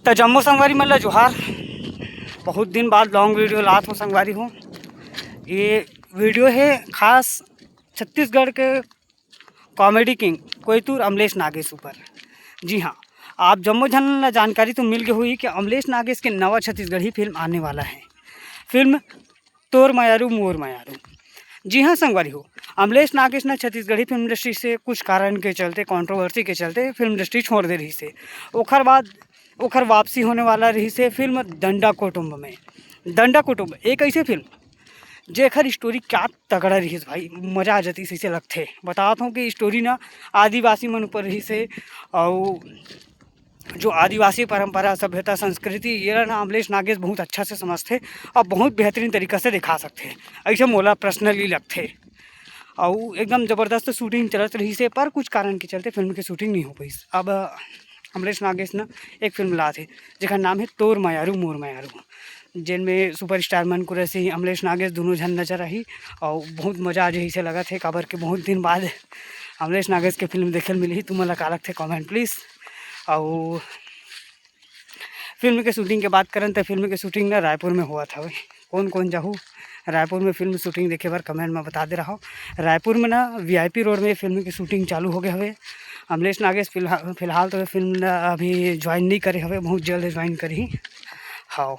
तो जम्मू संगवारी मल्ला जोहार। बहुत दिन बाद लॉन्ग वीडियो लात हूँ संगवारी हूँ। ये वीडियो है खास छत्तीसगढ़ के कॉमेडी किंग कोयतूर अमलेश नागेश ऊपर। जी हाँ, आप जम्मू झन जानकारी तो मिल गई हुई कि अमलेश नागेश के नवा छत्तीसगढ़ी फिल्म आने वाला है। फिल्म तोर मयारू मोर मयारू। जी हाँ संगवारी हो, अमलेश नागेश ने छत्तीसगढ़ी फिल्म इंडस्ट्री से कुछ कारण के चलते, कंट्रोवर्सी के चलते फिल्म इंडस्ट्री छोड़ दे रही से। ओखर वापसी होने वाला रही से फिल्म दंडा कुटुंब में। दंडा कुटुंब एक ऐसी फिल्म जेखर स्टोरी क्या तगड़ा रही भाई, मज़ा आ जाती से लगते। बताता हूँ कि स्टोरी ना आदिवासी मन ऊपर रही से, और जो आदिवासी परंपरा, सभ्यता, संस्कृति ये ना अमलेश नागेश बहुत अच्छा से समझते और बहुत बेहतरीन तरीक़ा से दिखा सकते। ऐसे मोला पर्सनली लगते और एकदम ज़बरदस्त शूटिंग चलत रही से, पर कुछ कारण के चलते फिल्म की शूटिंग नहीं हो पाई। अब अमलेश नागेश ना एक फिल्म ला थे जिसका नाम है तोर मयारू मोर मयारू, जिनमें सुपरस्टार मनकुरा सिंह, अमलेश नागेश दोनों जन नजर आई और बहुत मज़ा आ जही से लगा थे। काबर के बहुत दिन बाद अमलेश नागेश के फिल्म देखे मिली। तुम का लगते कमेंट प्लीज़। और फिल्म के शूटिंग के बात करें तो फिल्म की शूटिंग ना रायपुर में हुआ था। कौन कौन जाहू रायपुर में फिल्म शूटिंग देखे बार कमेंट में बता दे रहा हूँ। रायपुर में ना VIP रोड में फिल्म की शूटिंग चालू हो गए हुए। अमलेश नागेश फिलहाल तो फिल्म अभी ज्वाइन नहीं करे हुए, बहुत जल्द ज्वाइन करी। हाँ।